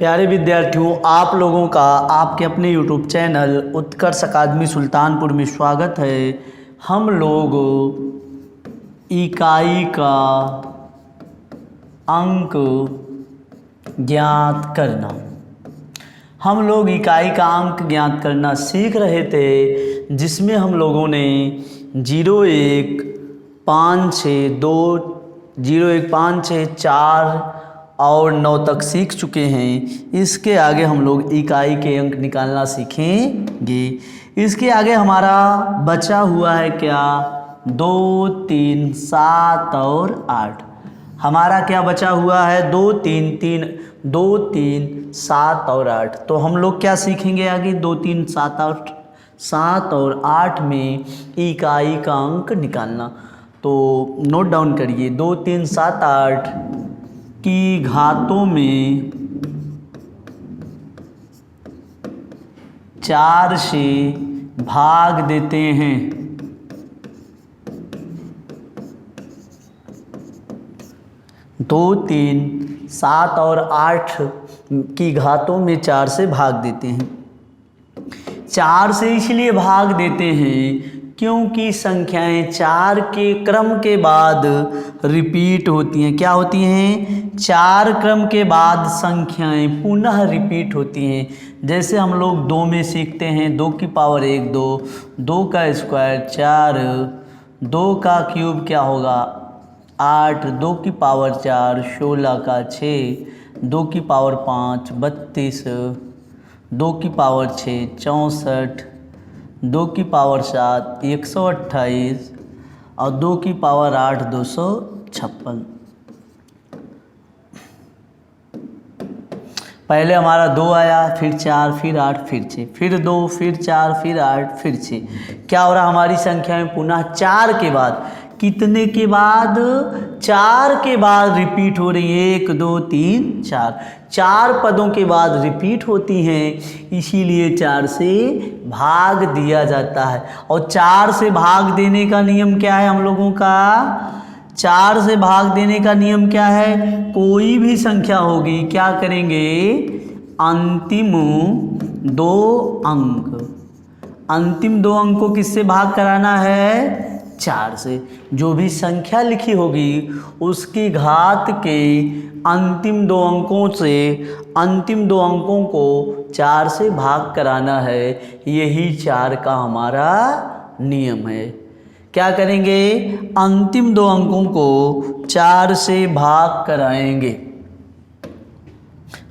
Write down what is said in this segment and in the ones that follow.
प्यारे विद्यार्थियों, आप लोगों का आपके अपने यूट्यूब चैनल उत्कर्ष अकादमी सुल्तानपुर में स्वागत है। हम लोग इकाई का अंक ज्ञात करना ज्ञात करना सीख रहे थे, जिसमें हम लोगों ने 0, 1, 5, 6, 2, 0, 1, 5, 6, 4 और 9 तक सीख चुके हैं। इसके आगे हम लोग इकाई के अंक निकालना सीखेंगे। इसके आगे हमारा बचा हुआ है क्या? 2, 3, 7 और 8। हमारा क्या बचा हुआ है? 2, 3, 7 और 8। तो हम लोग क्या सीखेंगे आगे? 2, 3, 7 और 8 में इकाई का अंक निकालना। तो नोट डाउन करिए, 2, 3, 7, 8 की घातों में 4 से भाग देते हैं। 2, 3, 7 और 8 की घातों में 4 से भाग देते हैं। 4 से इसलिए भाग देते हैं क्योंकि संख्याएं 4 के क्रम के बाद रिपीट होती हैं। क्या होती हैं? 4 क्रम के बाद संख्याएं पुनः रिपीट होती हैं। जैसे हम लोग 2 में सीखते हैं, 2 की पावर 1 2, 2 का स्क्वायर 4, 2 का क्यूब क्या होगा 8, 2 की पावर 4 16 का 6, 2 की पावर 5 32, 2 की पावर 6 64, 2 की पावर 7 128 और 2 की पावर 8 256। पहले हमारा 2 आया, फिर 4, फिर 8, फिर 6, फिर 2, फिर 4, फिर 8, फिर 6। क्या हो रहा? हमारी संख्या में पुनः 4 के बाद, कितने के बाद? 4 के बाद रिपीट हो रही है। 1, 2, 3, 4 पदों के बाद रिपीट होती हैं, इसीलिए 4 से भाग दिया जाता है। और 4 से भाग देने का नियम क्या है हम लोगों का? 4 से भाग देने का नियम क्या है? कोई भी संख्या होगी, क्या करेंगे? अंतिम 2 अंक को किससे भाग कराना है? 4 से। जो भी संख्या लिखी होगी उसकी घात के अंतिम 2 अंकों को 4 से भाग कराना है। यही 4 का हमारा नियम है। क्या करेंगे? अंतिम 2 अंकों को 4 से भाग कराएंगे।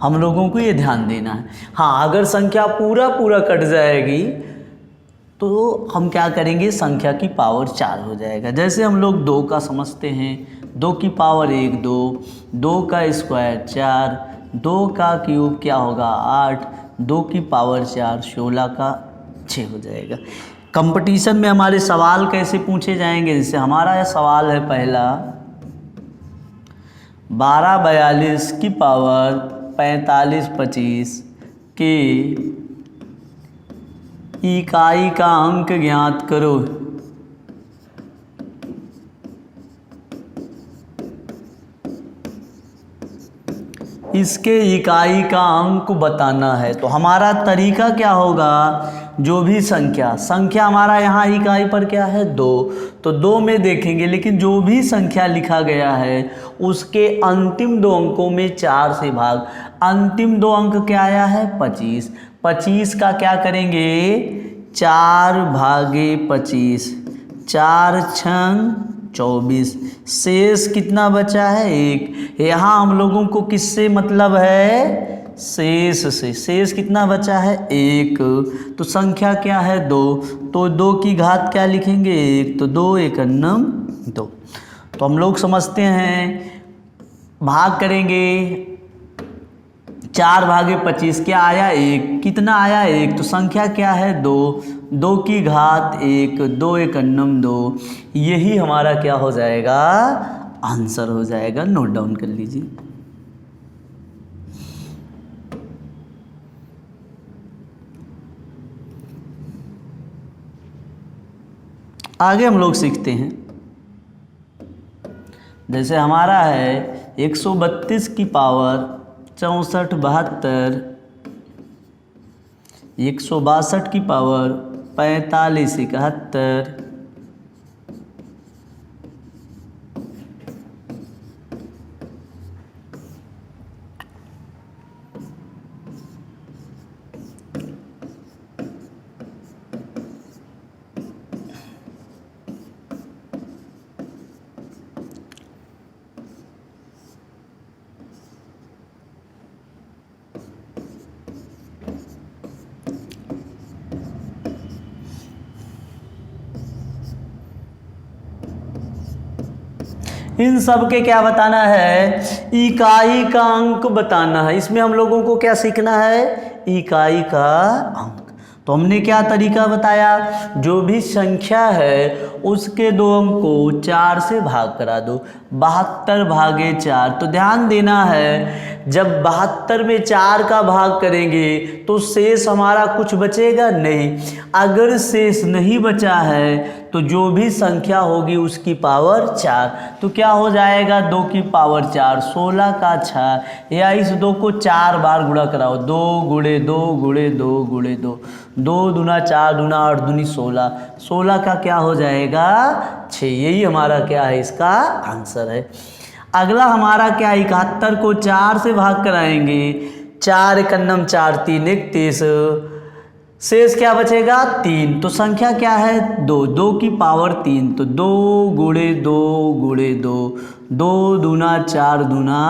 हम लोगों को ये ध्यान देना है। हाँ, अगर संख्या पूरा कट जाएगी तो हम क्या करेंगे? संख्या की पावर 4 हो जाएगा। जैसे हम लोग 2 का समझते हैं, 2 की पावर 1 2, 2 का स्क्वायर 4, 2 का क्यूब क्या होगा 8, 2 की पावर 4 16 का 6 हो जाएगा। कंपटीशन में हमारे सवाल कैसे पूछे जाएंगे? जैसे हमारा यह सवाल है पहला, 12 42 की पावर 45 25 के इकाई का अंक ज्ञात करो। इसके इकाई का अंक बताना है। तो हमारा तरीका क्या होगा? जो भी संख्या हमारा यहाँ इकाई पर क्या है? 2, तो 2 में देखेंगे, लेकिन जो भी संख्या लिखा गया है उसके अंतिम 2 अंकों में 4 से भाग। अंतिम 2 अंक क्या आया है? 25। 25 का क्या करेंगे? 4 भागे 25, 4 छंग 24। शेष कितना बचा है? 1। यहाँ हम लोगों को किससे मतलब है? शेष से। शेष कितना बचा है? 1। तो संख्या क्या है? 2। तो 2 की घात क्या लिखेंगे? 1। तो 2 1 2। तो हम लोग समझते हैं, भाग करेंगे 4 भागे 25, क्या आया? 1। कितना आया? 1। तो संख्या क्या है? 2। 2 की घात 1, 2 1 2। यही हमारा क्या हो जाएगा? आंसर हो जाएगा। नोट डाउन कर लीजिए। आगे हम लोग सीखते हैं। जैसे हमारा है 132 की पावर 64 72 162 की पावर 45 71 इन सब के क्या बताना है, इकाई का अंक बताना है। इसमें हम लोगों को क्या सीखना है, इकाई का अंक। तो हमने क्या तरीका बताया, जो भी संख्या है उसके दो अंक को 4 से भाग करा दो। 72 भागे 4। तो ध्यान देना है, जब 72 में 4 का भाग करेंगे तो शेष हमारा कुछ बचेगा नहीं। अगर शेष नहीं बचा है तो जो भी संख्या होगी उसकी पावर 4। तो क्या हो जाएगा, 2 की पावर 4 16 का 6, या इस 2 को 4 बार गुणा कराओ, 2 गुणे 2 गुणे 2 गुणे 2, 2 दूना 4 दूना 8 दूनी 16, 16 का क्या हो जाएगा 6। यही हमारा क्या है, इसका आंसर है। अगला हमारा क्या, 71 को 4 से भाग कराएंगे, 4 एकन्नम 4 3 31, शेष क्या बचेगा 3। तो संख्या क्या है 2, 2 की पावर 3, तो 2 गुणे 2 गुणे 2, 2 दूना 4 दूना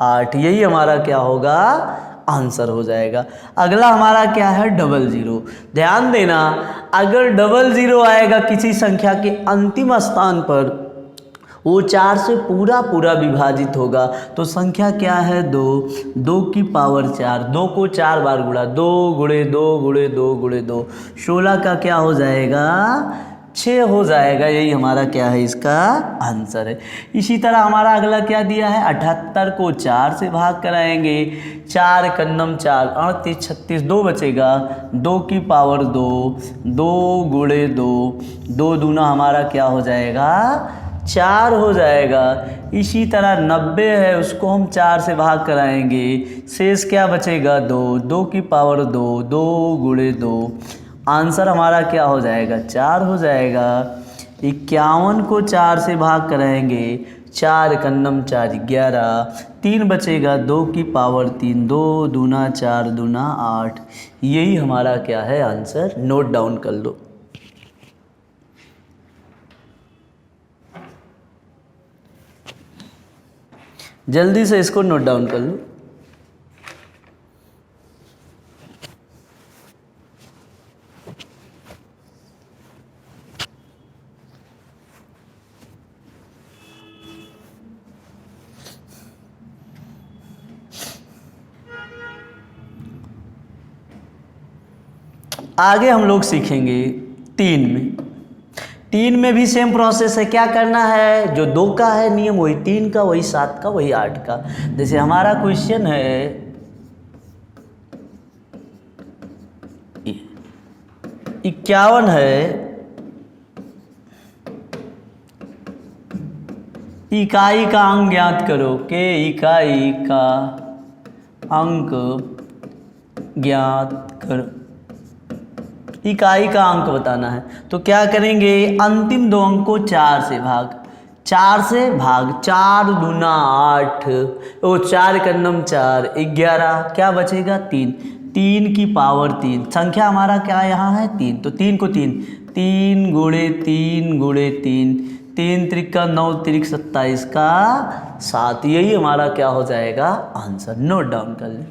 8। यही हमारा क्या होगा, आंसर हो जाएगा। अगला हमारा क्या है, 00। ध्यान देना, अगर 00 आएगा किसी संख्या के अंतिम स्थान पर, वो 4 से पूरा पूरा विभाजित होगा। तो संख्या क्या है 2, 2 की पावर 4, 2 को 4 बार गुणा, 2 गुणे 2 गुणे 2 गुणे 2, 16 का क्या हो जाएगा 6 हो जाएगा। यही हमारा क्या है, इसका आंसर है। इसी तरह हमारा अगला क्या दिया है, 78 को 4 से भाग कराएंगे, 4 एकन्नम 4 38 36, 2 बचेगा, 2 की पावर 2, 2 गुणे 2, 2 दूना हमारा क्या हो जाएगा 4 हो जाएगा। इसी तरह 90 है, उसको हम 4 से भाग कराएंगे, शेष क्या बचेगा 2, 2 की पावर 2, 2 गुणे 2, आंसर हमारा क्या हो जाएगा 4 हो जाएगा। 51 को 4 से भाग कराएंगे, 4 एकन्नम 4 11, 3 बचेगा, 2 की पावर 3, 2 दूना 4 दूना 8। यही हमारा क्या है आंसर, नोट डाउन कर लो। जल्दी से इसको नोट डाउन कर लो। आगे हम लोग सीखेंगे 3 में। 3 में भी सेम प्रोसेस है। क्या करना है, जो 2 का है नियम वही 3 का, वही 7 का, वही 8 का। जैसे हमारा क्वेश्चन है 51 है, इकाई का अंक ज्ञात करो, के इकाई का अंक ज्ञात करो। इकाई का अंक बताना है तो क्या करेंगे, अंतिम 2 अंक को 4 से भाग, 4 से भाग, 4 दूना 8, ओ 4 एकन्नम 4 11, क्या बचेगा 3, 3 की पावर 3, संख्या हमारा क्या यहाँ है 3, तो 3 को 3, 3 गुणे 3 गुणे 3, 3 त्रिका 9 त्रिक 27 का 7। यही हमारा क्या हो जाएगा आंसर। नोट डाउन कर लें।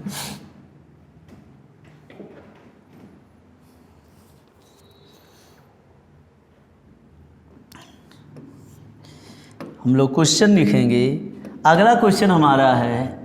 हम लोग क्वेश्चन लिखेंगे। अगला क्वेश्चन हमारा है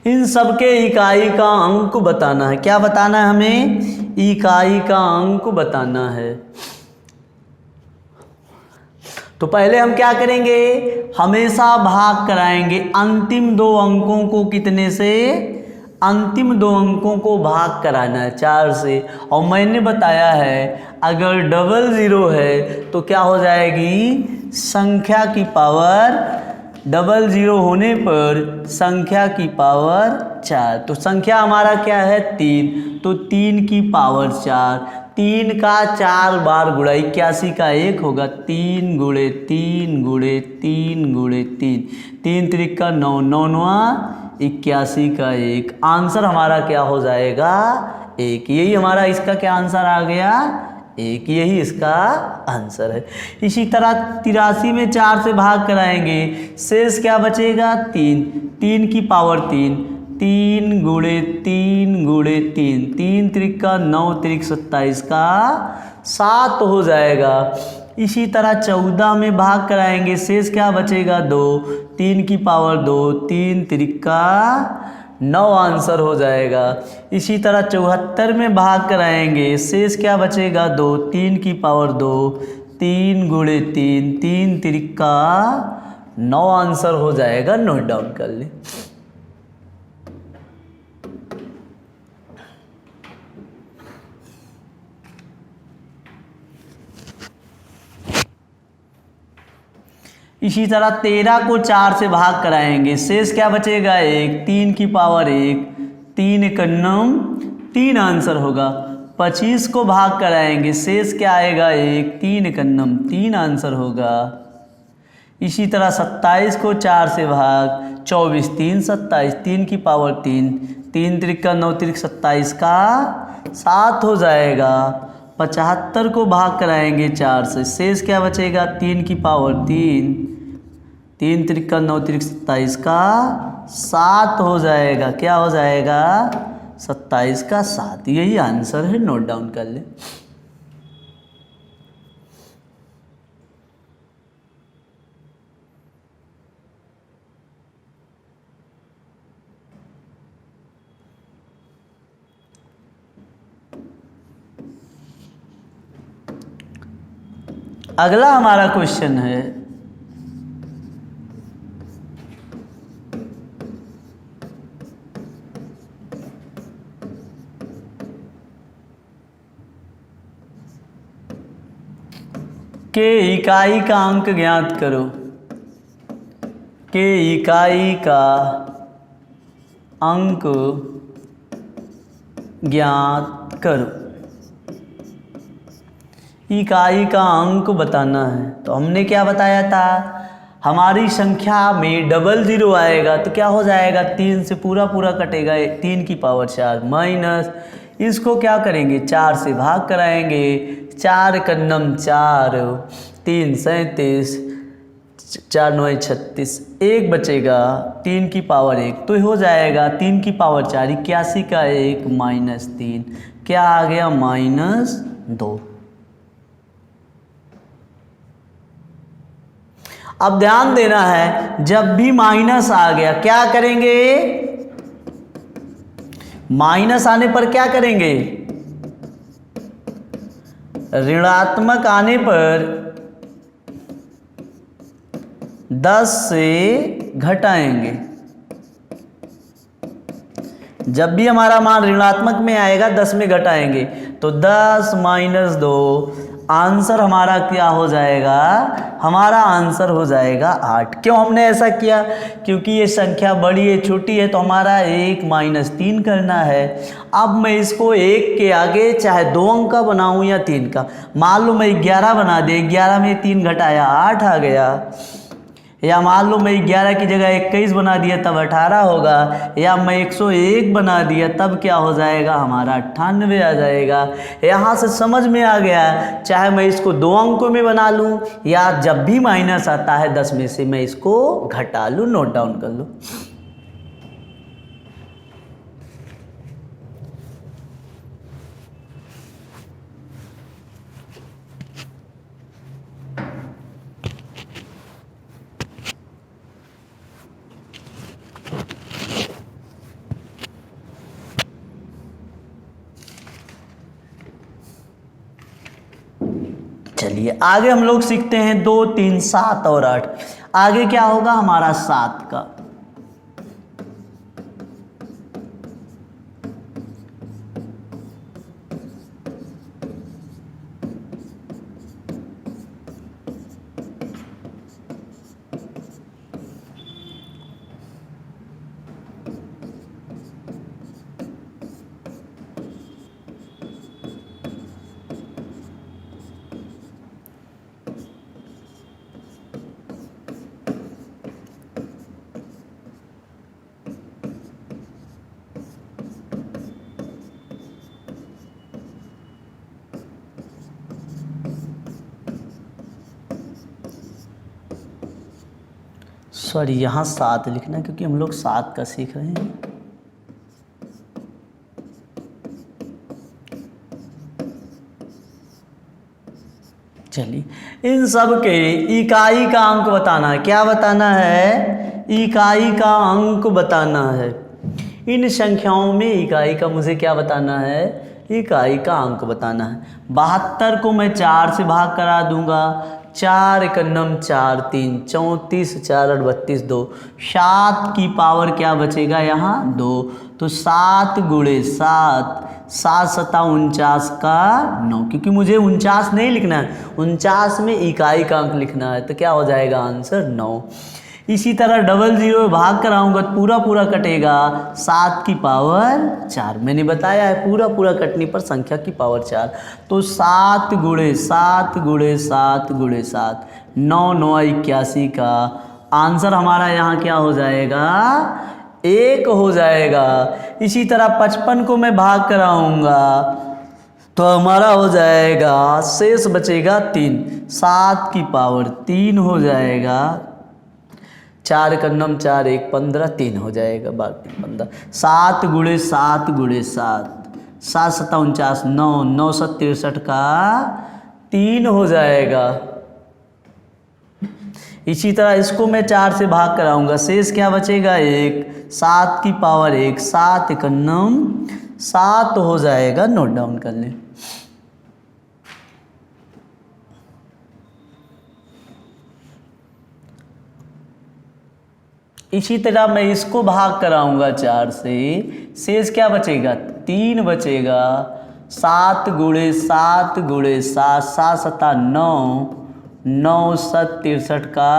इन सबके इकाई का अंक बताना है। क्या बताना है हमें? इकाई का अंक बताना है। तो पहले हम क्या करेंगे, हमेशा भाग कराएंगे अंतिम दो अंकों को। कितने से? अंतिम दो अंकों को भाग कराना है 4 से। और मैंने बताया है अगर डबल ज़ीरो है तो क्या हो जाएगी? संख्या की पावर, डबल ज़ीरो होने पर संख्या की पावर 4। तो संख्या हमारा क्या है? 3, तो 3 की पावर 4। 3 का 4 बार गुणा 81 का 1 होगा। 3 गुणे 3 गुणे 3 गुणे 3, 3 त्रिक का 9, 9 नवा 81 का 1। आंसर हमारा क्या हो जाएगा? 1। यही हमारा इसका क्या आंसर आ गया? 1। यही इसका आंसर है। इसी तरह 83 में 4 से भाग कराएंगे, शेष क्या बचेगा? 3, 3 की पावर 3, 3 गुणे 3 गुणे 3, 3 त्रिक का 9 त्रिक 27 का 7 हो जाएगा। इसी तरह 14 में भाग कराएंगे, शेष क्या बचेगा? 2, 3 की पावर 2, 3 त्रिक का 9 आंसर हो जाएगा। इसी तरह 74 में भाग कराएंगे, शेष क्या बचेगा? 2, 3 की पावर 2, 3 गुणे 3, 3 त्रिक का 9 आंसर हो जाएगा। नोट डाउन कर ले। इसी तरह 13 को 4 से भाग कराएंगे, शेष क्या बचेगा? 1, 3 की पावर 1, 3 एकन्नम 3 आंसर होगा। 25 को भाग कराएंगे, शेष क्या आएगा? 1, 3 एकन्नम 3 आंसर होगा। इसी तरह 27 को 4 से भाग, 24 3 27, 3 की पावर 3, 3 त्रिक का 9 त्रिक 27 का 7 हो जाएगा। 75 को भाग कराएंगे 4 से, शेष क्या बचेगा? 3 की पावर 3, 3 त्रिक का 9 त्रिक 27 का 7 हो जाएगा। क्या हो जाएगा? 27 का 7। यही आंसर है। नोट डाउन कर ले। अगला हमारा क्वेश्चन है के इकाई का अंक ज्ञात करो। के इकाई का अंक ज्ञात करो। इकाई का अंक बताना है। तो हमने क्या बताया था? हमारी संख्या में डबल ज़ीरो आएगा तो क्या हो जाएगा? 3 से पूरा पूरा कटेगा, 3 की पावर 4 माइनस, इसको क्या करेंगे? 4 से भाग कराएंगे, 4 कन्नम 4, 3 37, 4 9 36, 1 बचेगा, 3 की पावर 1 तो हो जाएगा 3 की पावर 4 81 का 1 माइनस 3, क्या आ गया? -2। अब ध्यान देना है, जब भी माइनस आ गया क्या करेंगे? माइनस आने पर क्या करेंगे? ऋणात्मक आने पर 10 से घटाएंगे। जब भी हमारा मान ऋणात्मक में आएगा 10 में घटाएंगे तो 10 माइनस 2, आंसर हमारा क्या हो जाएगा? हमारा आंसर हो जाएगा 8। क्यों हमने ऐसा किया? क्योंकि ये संख्या बड़ी है छोटी है तो हमारा 1 माइनस 3 करना है। अब मैं इसको 1 के आगे चाहे 2 अंक का बनाऊँ या 3 का, मान लो मैं 11 बना दे, 11 में 3 घटाया 8 आ गया। या मान लो मैं 11 की जगह 21 बना दिया तब 18 होगा, या मैं 101 बना दिया तब क्या हो जाएगा? हमारा 98 आ जाएगा। यहाँ से समझ में आ गया, चाहे मैं इसको 2 अंकों में बना लूँ या जब भी माइनस आता है 10 में से मैं इसको घटा लूँ। नोट डाउन कर लो। चलिए आगे हम लोग सीखते हैं 2, 3, 7 और 8। आगे क्या होगा हमारा 7 का। सॉरी यहाँ 7 लिखना क्योंकि हम लोग 7 का सीख रहे हैं। चलिए इन सब के इकाई का अंक बताना है। क्या बताना है? इकाई का अंक बताना है। इन संख्याओं में इकाई का मुझे क्या बताना है? इकाई का अंक बताना है। 72 को मैं 4 से भाग करा दूंगा। 4 एकन्नम 4 3 34 4 8 32 2। 7 की पावर क्या बचेगा यहाँ? 2। तो 7 गुणे 7, 7 सता 49 का 9, क्योंकि मुझे 49 नहीं लिखना है, 49 में इकाई का अंक लिखना है। तो क्या हो जाएगा आंसर? 9। इसी तरह 00 भाग कराऊंगा तो पूरा पूरा कटेगा। 7 की पावर 4, मैंने बताया है पूरा पूरा कटने पर संख्या की पावर 4। तो 7 गुणे 7 गुणे 7 गुणे 7, 9 9 81 का आंसर हमारा यहाँ क्या हो जाएगा? 1 हो जाएगा। इसी तरह 55 को मैं भाग कराऊंगा तो हमारा हो जाएगा, शेष बचेगा 3, 7 की पावर 3 हो जाएगा। 4 एकन्नम 4 1 15, 3 हो जाएगा, बाकी 15। 7 गुणे 7 गुणे 7, 7 सता 49, 9 9 सत 63 का 3 हो जाएगा। इसी तरह इसको मैं 4 से भाग कराऊंगा, शेष क्या बचेगा? 1, 7 की पावर 1, 7 एकन्नम 7 हो जाएगा। नोट डाउन कर लें। इसी तरह मैं इसको भाग कराऊंगा 4 से, शेष क्या बचेगा? 3 बचेगा। 7 गुणे 7 गुणे 7, 7 सता 9, 9 सत 63 का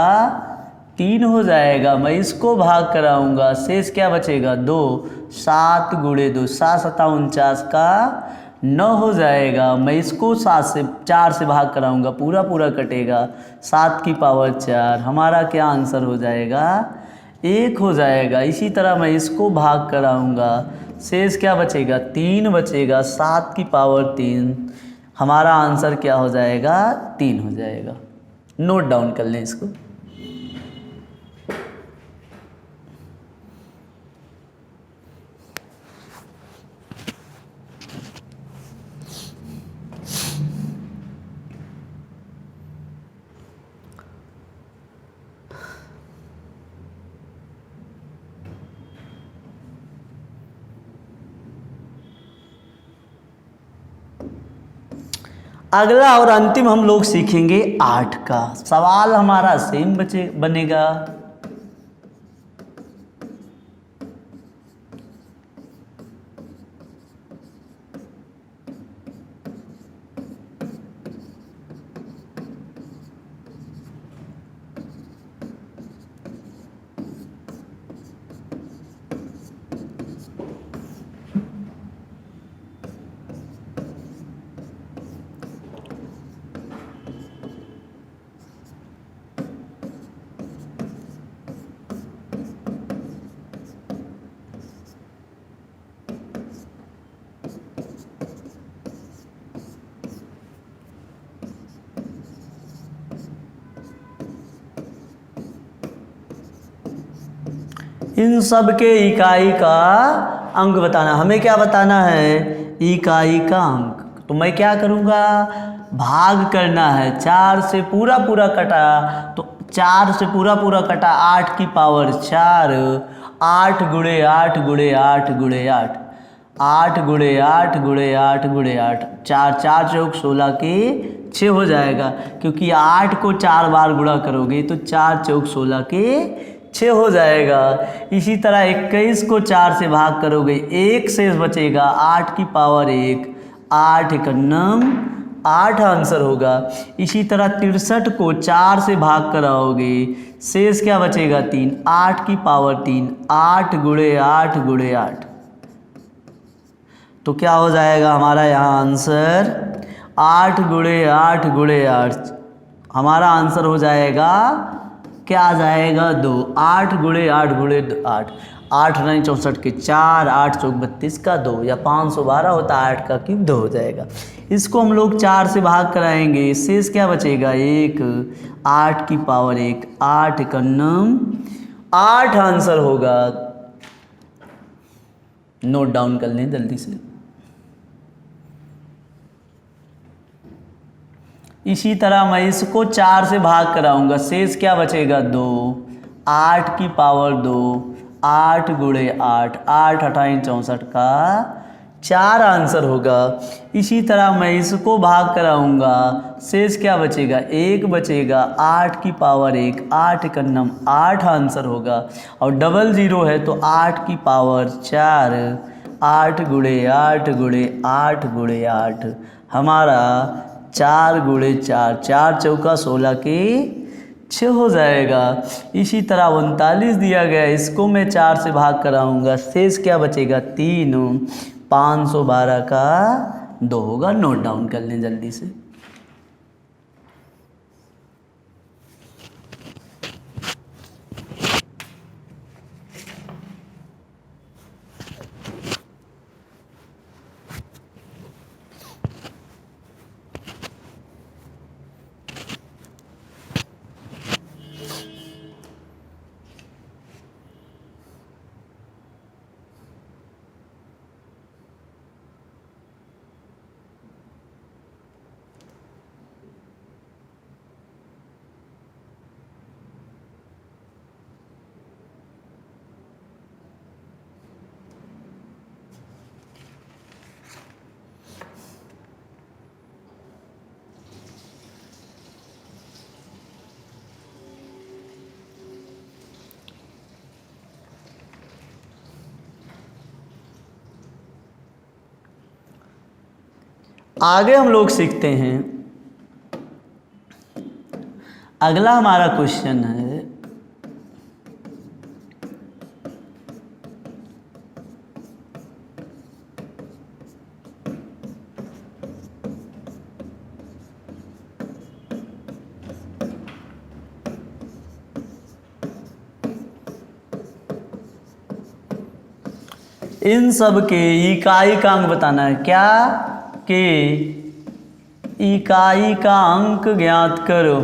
3 हो जाएगा। मैं इसको भाग कराऊंगा, शेष क्या बचेगा? 2, 7 गुणे 2, 7 सता 49 का 9 हो जाएगा। मैं इसको 4 से भाग कराऊंगा, पूरा पूरा कटेगा। 7 की पावर 4, हमारा क्या आंसर हो जाएगा? 1 हो जाएगा। इसी तरह मैं इसको भाग कराऊंगा, शेष क्या बचेगा? 3 बचेगा। 7 की पावर 3, हमारा आंसर क्या हो जाएगा? 3 हो जाएगा। नोट डाउन कर लें इसको। अगला और अंतिम हम लोग सीखेंगे 8 का। सवाल हमारा सेम बनेगा। इन सब के इकाई का अंक बताना। हमें क्या बताना है? इकाई का अंक। तो मैं क्या करूँगा? भाग करना है। 4 से पूरा पूरा कटा तो 4 से पूरा पूरा कटा, 8 की पावर 4, 8 गुणे 8 गुणे 8 गुणे 8, 8 गुणे 8 गुणे 8 गुणे 8, 4 4 चौक 16 की 6 हो जाएगा, क्योंकि 8 को 4 बार गुणा करोगे तो 4 चौक 16 के 6 हो जाएगा। इसी तरह 21 को 4 से भाग करोगे, 1 शेष बचेगा, 8 की पावर 1, 8 एकन्नम 8 आंसर होगा। इसी तरह 63 को 4 से भाग कराओगे, शेष क्या बचेगा 3, 8 की पावर 3, 8 गुणे 8 गुणे 8, तो क्या हो जाएगा हमारा यहाँ आंसर 8 गुणे 8 गुणे 8, हमारा आंसर हो जाएगा, क्या आ जाएगा 2, 8 गुणे 8 गुणे 8, 8 9 64 के 4, 8 चौक 32 का 2, या 512 होता है 8 का क्यूब 2 हो जाएगा। इसको हम लोग 4 से भाग कराएंगे, शेष क्या बचेगा 1, 8 की पावर 1, 8 एकन्नम 8 आंसर होगा। नोट डाउन कर लें जल्दी से। इसी तरह मैं इसको 4 से भाग कराऊंगा, शेष क्या बचेगा 2, 8 की पावर 2, 8 गुणे 8, 8 28 64 का 4 आंसर होगा। इसी तरह मैं इसको भाग कराऊंगा, शेष क्या बचेगा 1 बचेगा, 8 की पावर 1, 8 एकन्नम 8 आंसर होगा। और डबल ज़ीरो है तो 8 की पावर 4, 8 गुणे 8 गुणे 8 गुणे 8, हमारा 4 गुणे 4, 4 चौका 16 के 6 हो जाएगा। इसी तरह 39 दिया गया, इसको मैं 4 से भाग कराऊंगा, शेष क्या बचेगा 3, 512 का 2 होगा। नोट डाउन कर लें जल्दी से। आगे हम लोग सीखते हैं, अगला हमारा क्वेश्चन है इन सब के इकाई का अंक बताना है। क्या के इकाई का अंक ज्ञात करो।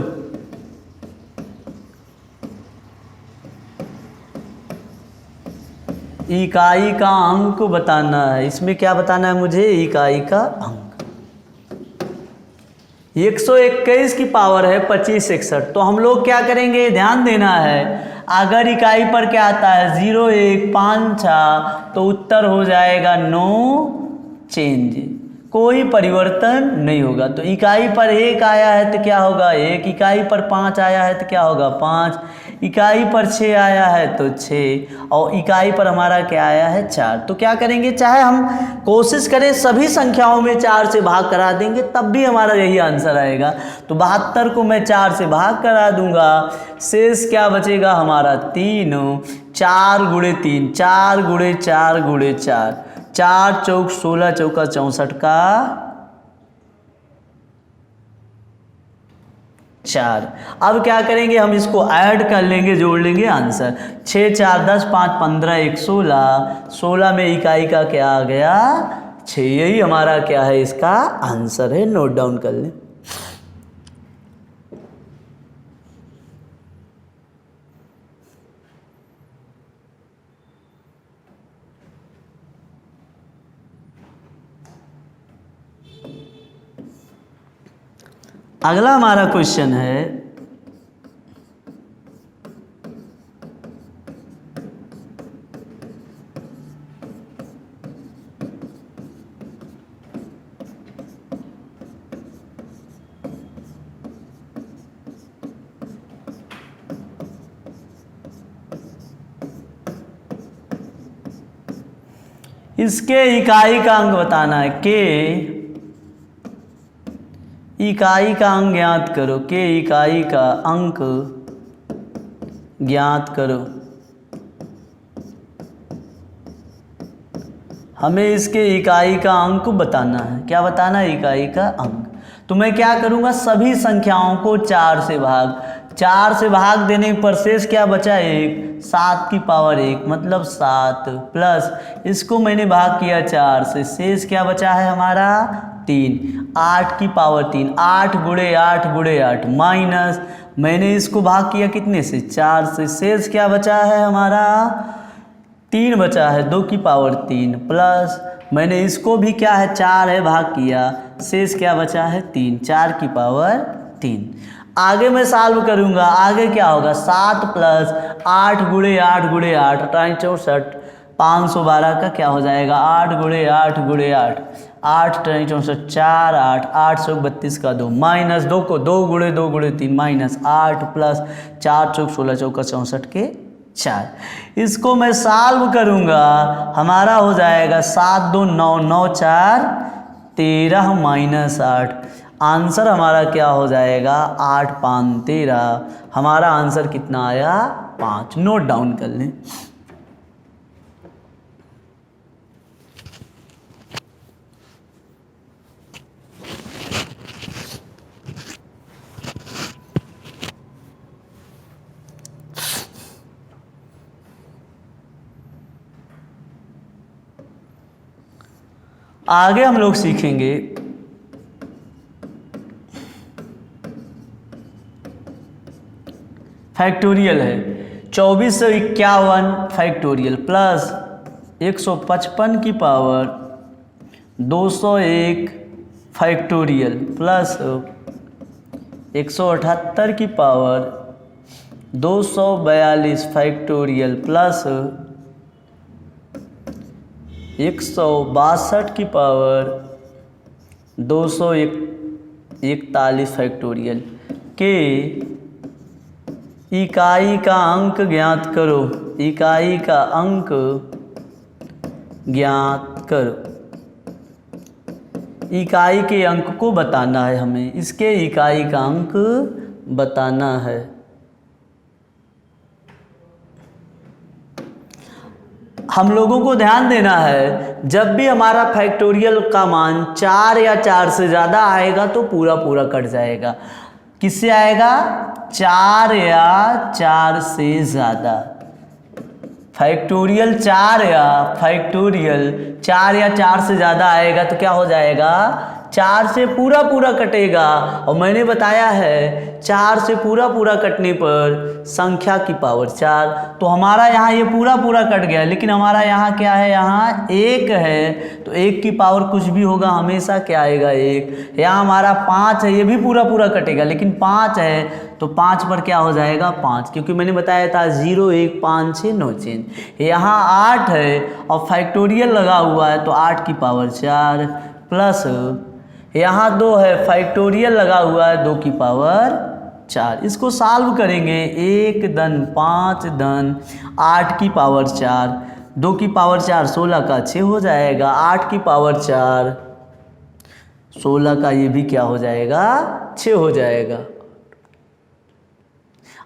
इकाई का अंक बताना है। इसमें क्या बताना है मुझे, इकाई का अंक। 121 की पावर है 25 61, तो हम लोग क्या करेंगे, ध्यान देना है, अगर इकाई पर क्या आता है 0 1 5 6, तो उत्तर हो जाएगा नो चेंज, कोई परिवर्तन नहीं होगा। तो इकाई पर 1 आया है तो क्या होगा 1, इकाई पर 5 आया है तो क्या होगा 5, इकाई पर 6 आया है तो 6, और इकाई पर हमारा क्या आया है 4। तो क्या करेंगे, चाहे हम कोशिश करें सभी संख्याओं में 4 से भाग करा देंगे तब भी हमारा यही आंसर आएगा। तो 72 को मैं 4 से भाग करा दूंगा, शेष क्या बचेगा हमारा 3, 4 गुणे 3, 4 गुणे 4 गुणे 4, 4 चौक 16 चौका 64 का 4। अब क्या करेंगे, हम इसको ऐड कर लेंगे, जोड़ लेंगे आंसर। 6 4 10 5 15 1 16, 16 में इकाई का क्या आ गया 6, यही हमारा क्या है इसका आंसर है। नोट डाउन कर लें। अगला हमारा क्वेश्चन है, इसके इकाई का अंक बताना है। के इकाई का अंक ज्ञात करो। के इकाई का अंक ज्ञात करो। हमें इसके इकाई का अंक बताना है। क्या बताना है? इकाई का अंक। तो मैं क्या करूँगा, सभी संख्याओं को 4 से भाग, 4 से भाग देने पर शेष क्या बचा? 1। 7 की पावर 1 मतलब 7 प्लस इसको मैंने भाग किया 4 से, शेष क्या बचा है हमारा? 3। 8 की पावर 3, 8 गुणे 8 गुणे 8 माइनस मैंने इसको भाग किया कितने से? 4 से, शेष क्या बचा है हमारा? 3 बचा है, 2 की पावर 3 प्लस मैंने इसको भी क्या है? 4 है भाग किया, शेष क्या बचा है? 3। 4 की पावर 3। आगे मैं सॉल्व करूंगा, आगे क्या होगा? 7 प्लस 8 गुणे 8 गुणे 8 64, 512 का क्या हो जाएगा? 8 गुणे 8 गुणे 8, 8 64 4 8, 832 का 2 माइनस 2 को 2 गुणे 2 गुणे 3 माइनस 8 प्लस 4 चौक 16 चौका 64 के 4। इसको मैं सॉल्व करूंगा, हमारा हो जाएगा 7 2 9 9 4 13 माइनस 8। आंसर हमारा क्या हो जाएगा? 8 5 13। हमारा आंसर कितना आया? 5। नोट डाउन कर लें। आगे हम लोग सीखेंगे फैक्टोरियल है। 2451 फैक्टोरियल प्लस 155 की पावर 201 फैक्टोरियल प्लस 178 की पावर 242 फैक्टोरियल प्लस 162 की पावर 241 फैक्टोरियल के इकाई का अंक ज्ञात करो। इकाई का अंक ज्ञात करो। इकाई के अंक को बताना है हमें, इसके इकाई का अंक बताना है। हम लोगों को ध्यान देना है, जब भी हमारा फैक्टोरियल का मान 4 या 4 से ज़्यादा आएगा तो पूरा पूरा कट जाएगा। किससे आएगा? 4 या 4 से ज़्यादा। फैक्टोरियल 4 या 4 से ज़्यादा आएगा तो क्या हो जाएगा? 4 से पूरा पूरा कटेगा। और मैंने बताया है 4 से पूरा पूरा कटने पर संख्या की पावर 4। तो हमारा यहाँ ये पूरा पूरा कट गया, लेकिन हमारा यहाँ क्या है? यहाँ 1 है, तो 1 की पावर कुछ भी होगा हमेशा क्या आएगा? 1। यहाँ हमारा 5 है, ये भी पूरा पूरा कटेगा, लेकिन 5 है तो 5 पर क्या हो जाएगा? 5, क्योंकि मैंने बताया था 0 1 5 6 9 चेंज। यहाँ 8 है और फैक्टोरियल लगा हुआ है तो 8 की पावर 4 प्लस यहाँ 2 है, फैक्टोरियल लगा हुआ है 2 की पावर 4। इसको सॉल्व करेंगे, 1 धन 5 धन 8 की पावर 4, 2 की पावर 4 16 का 6 हो जाएगा, 8 की पावर 4 16 का ये भी क्या हो जाएगा? 6 हो जाएगा।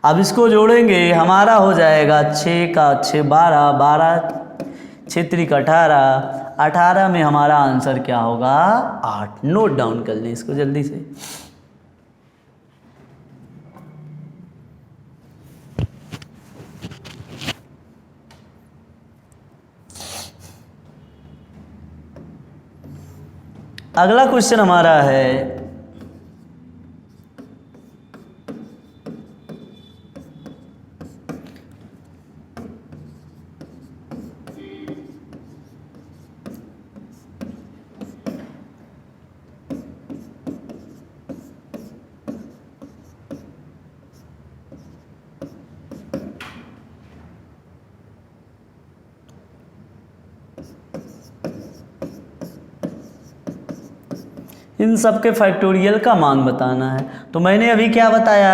अब इसको जोड़ेंगे, हमारा हो जाएगा 6 का 6 12, 12 6 3 18, 18 में हमारा आंसर क्या होगा? 8। नोट डाउन कर लें इसको जल्दी से। अगला क्वेश्चन हमारा है इन सब के फैक्टोरियल का मान बताना है। तो मैंने अभी क्या बताया?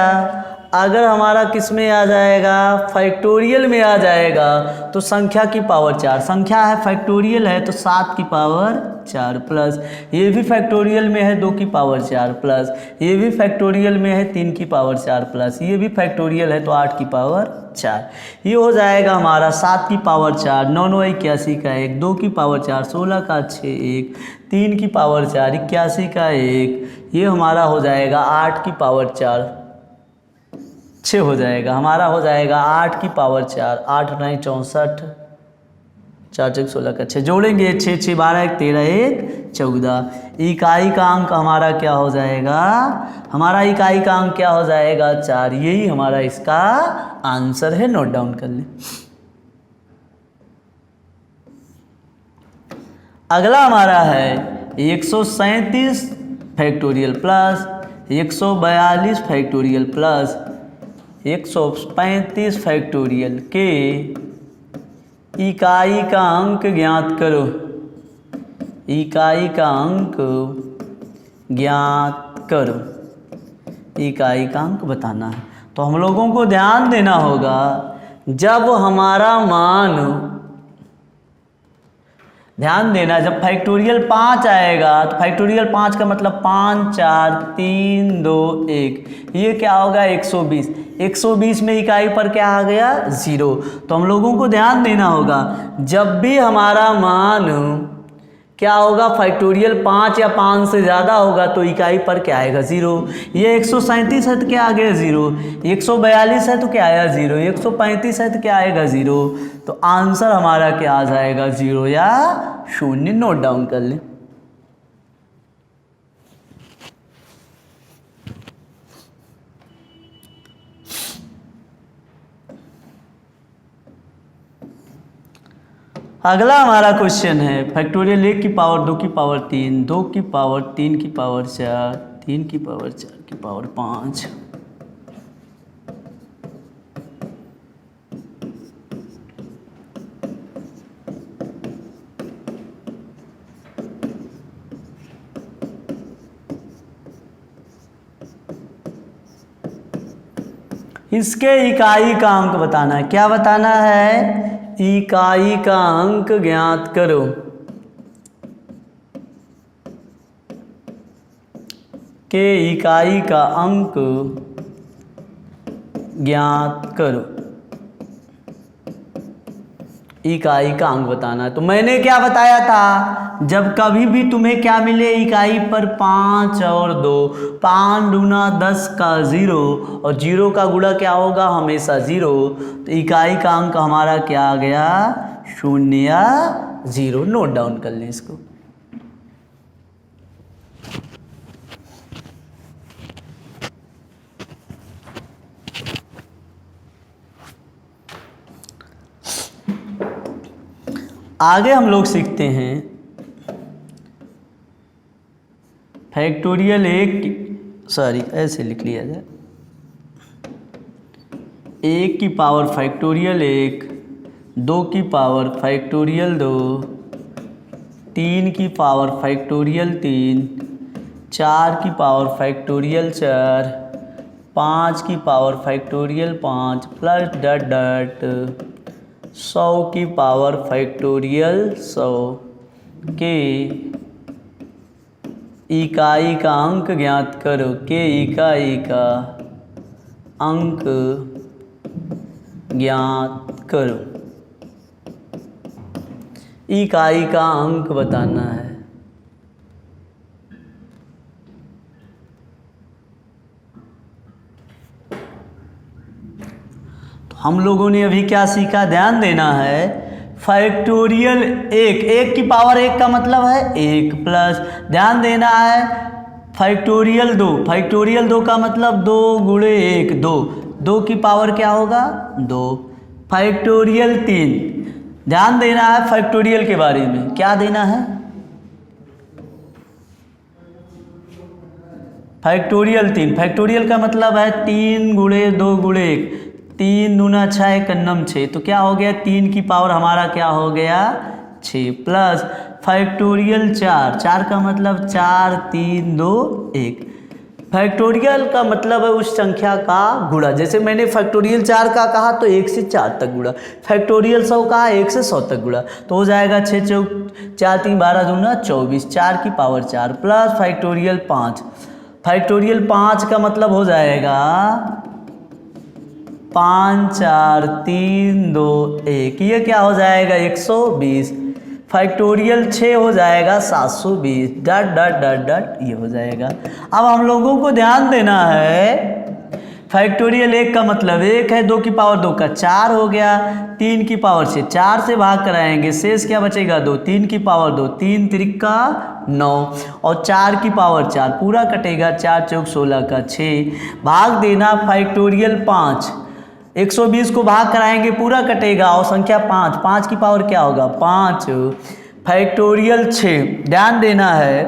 अगर हमारा किस में आ जाएगा, फैक्टोरियल में आ जाएगा, तो संख्या की पावर 4, संख्या है फैक्टोरियल है तो 7 की पावर 4 प्लस ये भी फैक्टोरियल में है 2 की पावर 4 प्लस ये भी फैक्टोरियल में है 3 की पावर 4 प्लस ये भी फैक्टोरियल है तो 8 की पावर 4। ये हो जाएगा हमारा 7 की पावर 4 9 9 81 का 1, 2 की पावर 4 16 का 6 1, 3 की पावर 4 81 का 1, ये हमारा हो जाएगा 8 की पावर 4 6 हो जाएगा, हमारा हो जाएगा 8 की पावर 4 8 9 64 4 6 16 का 6 जोड़ेंगे 6 6 12 1 13 1 14। इकाई का अंक हमारा क्या हो जाएगा, हमारा इकाई का अंक क्या हो जाएगा 4। यही हमारा इसका आंसर है, नोट डाउन कर ले। अगला हमारा है 137 factorial plus 142 factorial plus 135 factorial के इकाई का अंक ज्ञात करो। इकाई का अंक ज्ञात करो, इकाई का अंक बताना है। तो हम लोगों को ध्यान देना होगा, जब हमारा मान, ध्यान देना, जब फैक्टोरियल 5 आएगा तो फैक्टोरियल 5 का मतलब 5 4 3 2 1, ये क्या होगा 120। 120 में इकाई पर क्या आ गया 0। तो हम लोगों को ध्यान देना होगा, जब भी हमारा मान क्या होगा फैक्टोरियल 5 या 5 से ज़्यादा होगा तो इकाई पर क्या आएगा 0। ये 137 है तो क्या आ गया 0, 142 है तो क्या आया 0, 135 है तो क्या आएगा 0। तो आंसर हमारा क्या आ जाएगा 0 या 0। नोट डाउन कर लें। अगला हमारा क्वेश्चन है फैक्टोरियल 1 की पावर 2 की पावर 3 2 की पावर 3 की पावर 4 3 की पावर 4 की पावर 5। इसके इकाई का अंक बताना है। क्या बताना है, इकाई का अंक ज्ञात करो। के इकाई का अंक ज्ञात करो, इकाई का अंक बताना है। तो मैंने क्या बताया था, जब कभी भी तुम्हें क्या मिले इकाई पर 5 और 2, 5 दूना 10 का 0 और 0 का गुणा क्या होगा हमेशा 0। तो इकाई का अंक हमारा क्या आ गया 0 या 0। नोट डाउन कर लें इसको। आगे हम लोग सीखते हैं फैक्टोरियल 1, सॉरी ऐसे लिख लिया जाए, 1 की पावर फैक्टोरियल 1, 2 की पावर फैक्टोरियल 2, 3 की पावर फैक्टोरियल 3, 4 की पावर फैक्टोरियल 4, 5 की power factorial 5 plus dot dot 100 की पावर फैक्टोरियल 100 के इकाई का अंक ज्ञात करो। के इकाई का अंक ज्ञात करो, इकाई का अंक बताना है। तो हम लोगों ने अभी क्या सीखा, ध्यान देना है। फैक्टोरियल 1 की पावर 1 का मतलब है 1 प्लस, ध्यान देना है फैक्टोरियल 2 का मतलब 2 गुणे 1 2, 2 की पावर क्या होगा 2। फैक्टोरियल 3, ध्यान देना है फैक्टोरियल के बारे में, क्या देना है फैक्टोरियल 3, फैक्टोरियल का मतलब है 3 गुणे 2 गुणे 1, 3 दूना 6 एक नम 6, तो क्या हो गया 3 की पावर हमारा क्या हो गया 6 प्लस फैक्टोरियल 4 का मतलब 4 3 2 1। फैक्टोरियल का मतलब है उस संख्या का गुणा। जैसे मैंने फैक्टोरियल 4 का कहा तो 1 से 4 तक गुणा, फैक्टोरियल 100 कहा 1 से 100 तक गुणा, तो हो जाएगा 6 चौक 4 3 12 दूना 24, 4 की पावर 4 प्लस फैक्टोरियल 5। फैक्टोरियल 5 का मतलब हो जाएगा 5 4 3 2 1, ये क्या हो जाएगा 120। फैक्टोरियल 6 हो जाएगा 720, डट डट डट डट ये हो जाएगा। अब हम लोगों को ध्यान देना है, फैक्टोरियल 1 का मतलब 1 है, 2 की पावर 2 का 4 हो गया, 3 की पावर से 4 से भाग कराएंगे, शेष क्या बचेगा 2, 3 की पावर 2, 3 त्रिका 9 और 4 की पावर 4 पूरा कटेगा, 4 चौक 16 का 6, भाग देना फैक्टोरियल 5, 120 को भाग कराएंगे पूरा कटेगा और संख्या 5, 5 की पावर क्या होगा 5, फैक्टोरियल 6, ध्यान देना है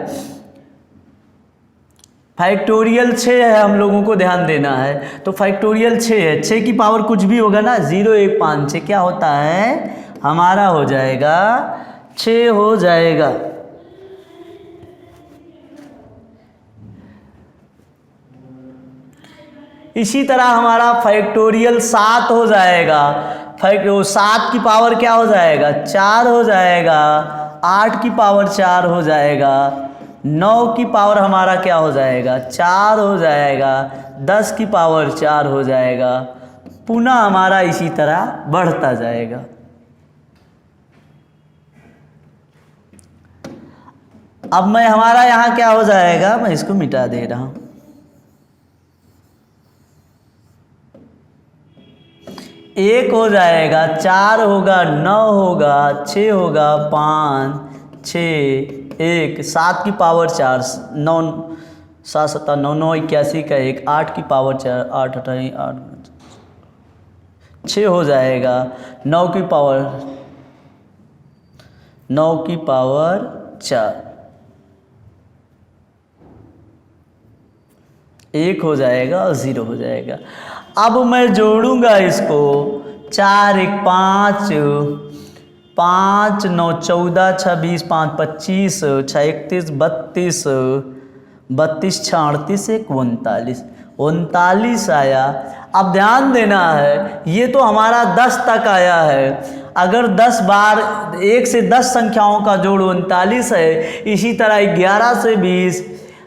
फैक्टोरियल 6 है, हम लोगों को ध्यान देना है, तो फैक्टोरियल 6 है, 6 की पावर कुछ भी होगा ना 0 1 5 6 क्या होता है हमारा हो जाएगा 6 हो जाएगा। इसी तरह हमारा फैक्टोरियल 7 हो जाएगा, 7 की पावर क्या हो जाएगा 4 हो जाएगा, 8 की पावर 4 हो जाएगा, 9 की पावर हमारा क्या हो जाएगा 4 हो जाएगा, 10 की पावर 4 हो जाएगा, पुनः हमारा इसी तरह बढ़ता जाएगा। अब मैं हमारा यहाँ क्या हो जाएगा, मैं इसको मिटा दे रहा हूँ, 1 हो जाएगा, 4 होगा, 9 होगा, 6 होगा, 5 6 1, 7 की पावर 4 9 7 7 9 9 81 का 1, 8 की पावर 4 8 8 8 6 हो जाएगा, 9 की पावर 4 1 हो जाएगा और 0 हो जाएगा। अब मैं जोड़ूंगा इसको, 4 1 5 5 9 14 26 5 25 6 31 32 32 6 38 1 39 39 आया। अब ध्यान देना है ये तो हमारा 10 तक आया है, अगर 10 बार 1 से 10 संख्याओं का जोड़ 39 है, इसी तरह 11 से 20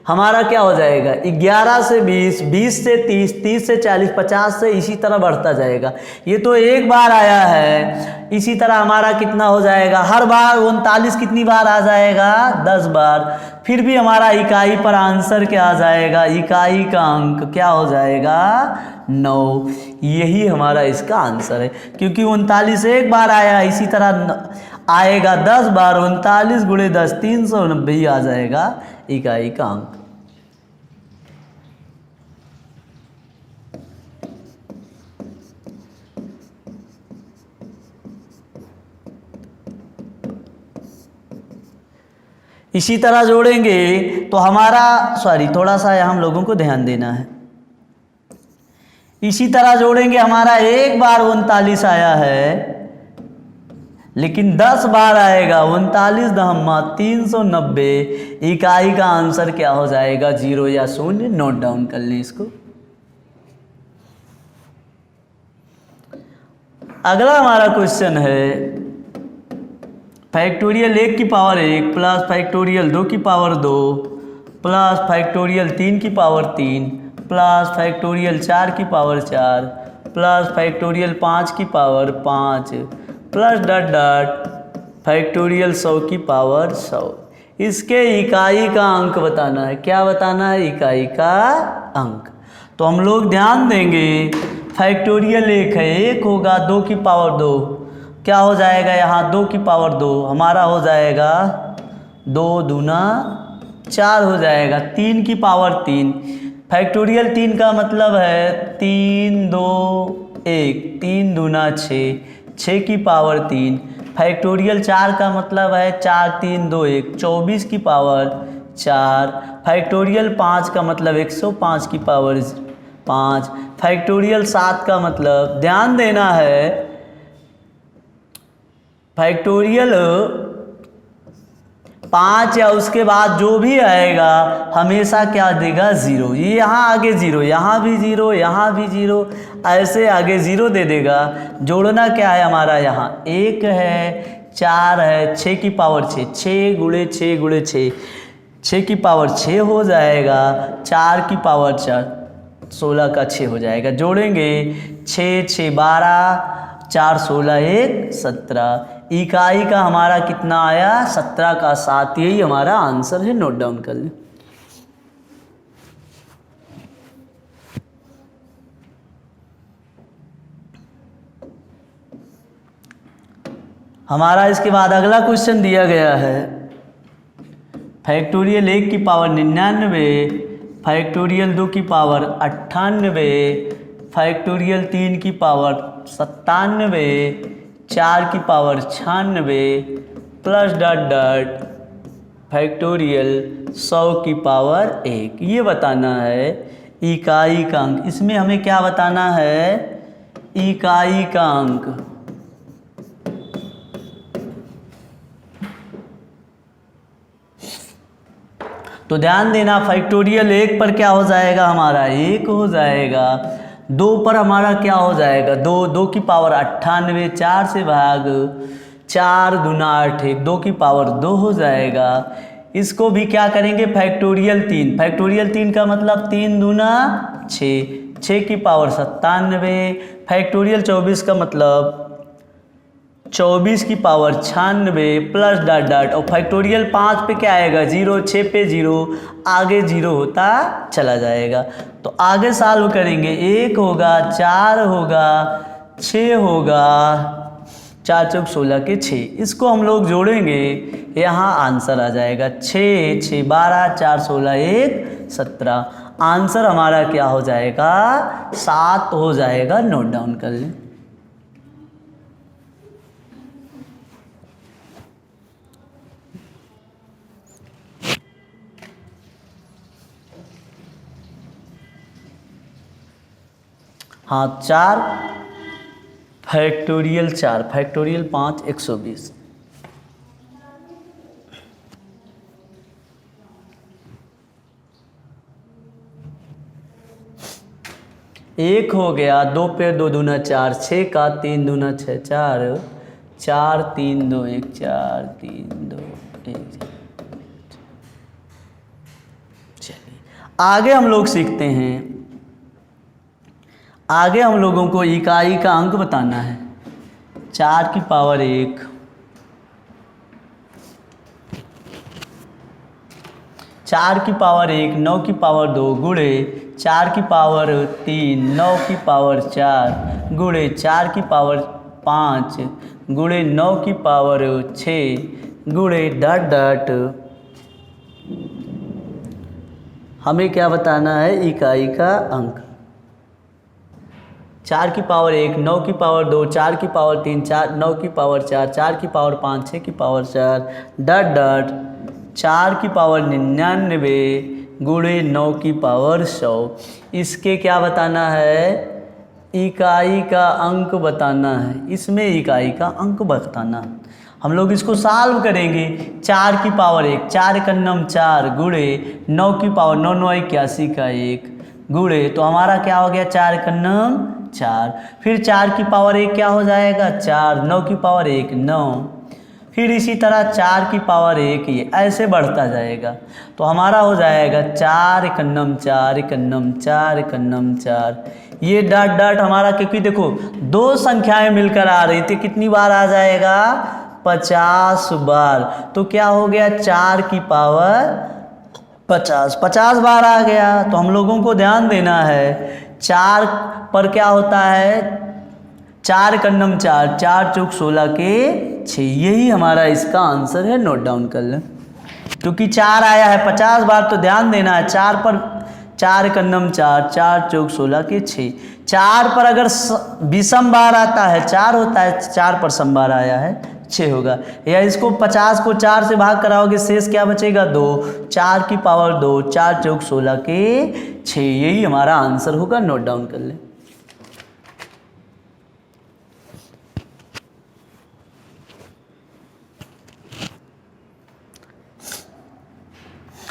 हमारा क्या हो जाएगा 11 से 20 20 से 30 30 से 40 50 से इसी तरह बढ़ता जाएगा। ये तो एक बार आया है, इसी तरह हमारा कितना हो जाएगा, हर बार 39 कितनी बार आ जाएगा 10 बार, फिर भी हमारा इकाई पर आंसर क्या आ जाएगा, इकाई का अंक क्या हो जाएगा 9। यही हमारा इसका आंसर है, क्योंकि 39 एक बार आया, इसी तरह आएगा 10 बार, 39 गुणे 10 390 आ जाएगा इकाई का अंक। इसी तरह जोड़ेंगे तो हमारा थोड़ा सा हम लोगों को ध्यान देना है, इसी तरह जोड़ेंगे हमारा एक बार 39 आया है, लेकिन 10 बार आएगा 39 दहम्मा 390, इकाई का आंसर क्या हो जाएगा 0 या 0। नोट डाउन कर लें इसको। अगला हमारा क्वेश्चन है फैक्टोरियल 1 की पावर 1 प्लस फैक्टोरियल 2 की पावर 2 प्लस फैक्टोरियल 3 की पावर 3 प्लस फैक्टोरियल 4 की पावर 4 प्लस फैक्टोरियल 5 की power 5 plus dot dot factorial 100 की पावर 100। इसके इकाई का अंक बताना है। क्या बताना है? इकाई का अंक। तो हम लोग ध्यान देंगे, फैक्टोरियल 1 है, 1 होगा, 2 की पावर 2 क्या हो जाएगा, यहाँ 2 की पावर 2 हमारा हो जाएगा 2 दूना 4 हो जाएगा, 3 की पावर 3 फैक्टोरियल 3 का मतलब है 3 2 1 3 दूना 6 6 की पावर 3 फैक्टोरियल 4 का मतलब है 4 3 2 1 24 की पावर 4 फैक्टोरियल 5 का मतलब 105 की पावर 5 फैक्टोरियल 7 का मतलब, ध्यान देना है, 5 या उसके बाद जो भी आएगा हमेशा क्या देगा, 0। ये यहाँ आगे 0, यहाँ भी 0, यहाँ भी 0, ऐसे आगे 0 दे देगा। जोड़ना क्या है हमारा, यहाँ 1 है, 4 है, 6 की पावर 6, 6 गुणे 6 गुणे 6, 6 की पावर 6 हो जाएगा, 4 की पावर 4, 16 का 6 हो जाएगा। जोड़ेंगे 6 6 12, 4 16 1 17। इकाई का हमारा कितना आया, 17 का 7। यही हमारा आंसर है, नोट डाउन कर लें। हमारा इसके बाद अगला क्वेश्चन दिया गया है, फैक्टोरियल 1 की पावर 99, फैक्टोरियल 2 की पावर 98, फैक्टोरियल 3 की पावर 97, 4 की power 96 plus dot dot factorial 100 की पावर 1। ये बताना है इकाई का अंक। इसमें हमें क्या बताना है, इकाई का अंक। तो ध्यान देना, फैक्टोरियल 1 पर क्या हो जाएगा हमारा, 1 हो जाएगा। 2 पर हमारा क्या हो जाएगा, 2 की पावर 98, 4 से भाग, 4 दूना 8, 2 की पावर 2 हो जाएगा। इसको भी क्या करेंगे, फैक्टोरियल 3, फैक्टोरियल 3 का मतलब 3 दूना 6, 6 की पावर 97, फैक्टोरियल 24 का मतलब 24 की पावर 96 प्लस डॉट डॉट, और फैक्टोरियल 5 पे क्या आएगा, 0, 6 पे 0, आगे 0 होता चला जाएगा। तो आगे सॉल्व करेंगे, 1 होगा, 4 होगा, 6 होगा, 4 चौक 16 के 6। इसको हम लोग जोड़ेंगे, यहाँ आंसर आ जाएगा 6 6 12, 4 16 1 17। आंसर हमारा क्या हो जाएगा, 7 हो जाएगा। नोट डाउन कर लें। हाँ, 4 फैक्टोरियल 4 फैक्टोरियल 5 120। एक हो गया, 2 पे 2 दूना 4, 6 का 3 दूना 6, 4 4 3 2 1, 4 3 2 1। चलिए आगे हम लोग सीखते हैं। आगे हम लोगों को इकाई का अंक बताना है। 4 की पावर 1, 4 की पावर 1, 9 की पावर 2 गुणे 4 की पावर 3, 9 की पावर 4 गुणे 4 की पावर 5 गुणे 9 की पावर 6 गुणे डॉट डॉट। हमें क्या बताना है, इकाई का अंक। 4 की पावर 1, 9 की पावर 2, 4 की पावर 3, 9 की पावर 4, 4 की पावर 5, 6 की पावर 4 डॉट डॉट 4 की पावर 99 गुणे 9 की पावर 100। इसके क्या बताना है, इकाई का अंक बताना है। इसमें इकाई का अंक बताना, हम लोग इसको सॉल्व करेंगे। 4 की पावर 1, 4 का नम 4 गुणे 9 की पावर 9 9 81 का 1 गुणे, तो हमारा क्या हो गया, 4 का नम 4। फिर 4 की पावर 1 क्या हो जाएगा, 4, 9 की पावर 1 9, फिर इसी तरह 4 की पावर 1, ये ऐसे बढ़ता जाएगा। तो हमारा हो जाएगा 4 एकन्नम 4 एकन्नम 4 एकन्नम 4। ये डॉट डॉट हमारा, क्योंकि देखो 2 संख्याएं मिलकर आ रही थी, कितनी बार आ जाएगा, 50 बार। तो क्या हो गया, 4 की पावर 50 बार आ गया। तो हम लोगों को ध्यान देना है, 4 पर क्या होता है, 4 कन्नम 4, 4 चौक 16 के 6। यही हमारा इसका आंसर है। नोट डाउन कर लें, क्योंकि 4 आया है 50 बार, तो ध्यान देना है 4 पर, 4 कन्नम 4, 4 चौक 16 के 6। 4 पर अगर विषम बार आता है 4 होता है, 4 पर सम बार आया है 6 होगा। या इसको 50 को 4 से भाग कराओगे, शेष क्या बचेगा, 2, 4 की पावर 2, 4 चौक 16 के 6। यही हमारा आंसर होगा। नोट डाउन कर लें।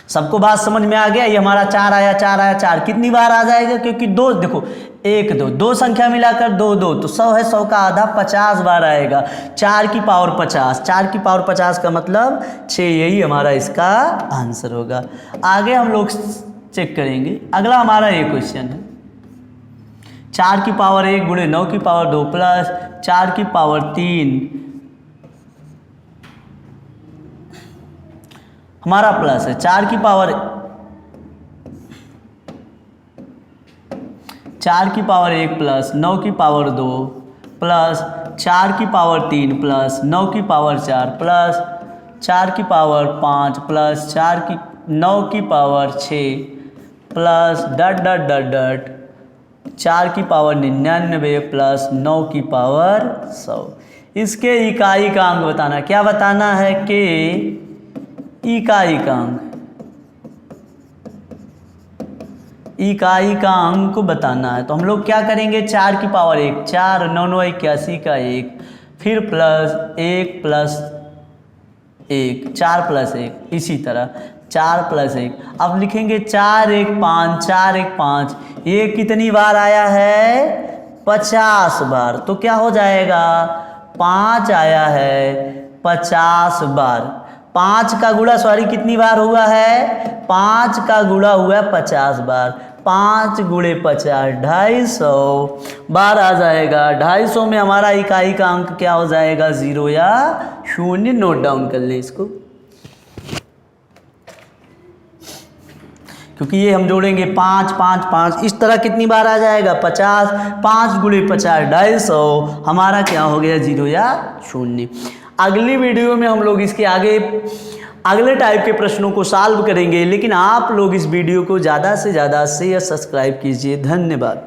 सबको बात समझ में आ गया। ये हमारा 4 आया, 4 आया, 4 कितनी बार आ जाएगा, क्योंकि दो देखो 1 2 दो संख्या मिलाकर 2 2 तो 100 है, 100 का आधा 50 बार आएगा। 4 की पावर 50, 4 की पावर 50 का मतलब 6, यही हमारा इसका आंसर होगा। आगे हम लोग चेक करेंगे। अगला हमारा ये क्वेश्चन है 4 की पावर 1 गुणे 9 की पावर 2 प्लस 4 की पावर 3 हमारा प्लस है 4 की पावर 1 प्लस 9 की पावर 2 प्लस 4 की पावर 3 प्लस 9 की पावर 4 प्लस 4 की पावर 5 प्लस 9 की पावर 6 प्लस डट डट डट डट 4 की पावर 99 प्लस 9 की पावर 100। इसके इकाई का अंक बताना। क्या बताना है कि इकाई का अंक बताना है। तो हम लोग क्या करेंगे, 4 की पावर 1 4 9 9 81 का 1 फिर प्लस 1 प्लस 1 4 प्लस 1 इसी तरह 4 प्लस 1। अब लिखेंगे 4 1 5 4 1 5। ये कितनी बार आया है, 50 बार। तो क्या हो जाएगा, 5 आया है 50 बार। 5 का गुणा कितनी बार हुआ है, 5 का गुणा हुआ है 50 बार। 5 गुणे 50 250 बार आ जाएगा। 250 में हमारा इकाई का अंक क्या हो जाएगा, 0 या 0। नोट डाउन कर ले इसको, क्योंकि ये हम जोड़ेंगे 5 5 5 इस तरह कितनी बार आ जाएगा, 50। 5 गुणे 50 250 हमारा क्या हो गया, 0 या 0। अगली वीडियो में हम लोग इसके आगे अगले टाइप के प्रश्नों को सॉल्व करेंगे, लेकिन आप लोग इस वीडियो को ज़्यादा से ज़्यादा शेयर सब्सक्राइब कीजिए। धन्यवाद।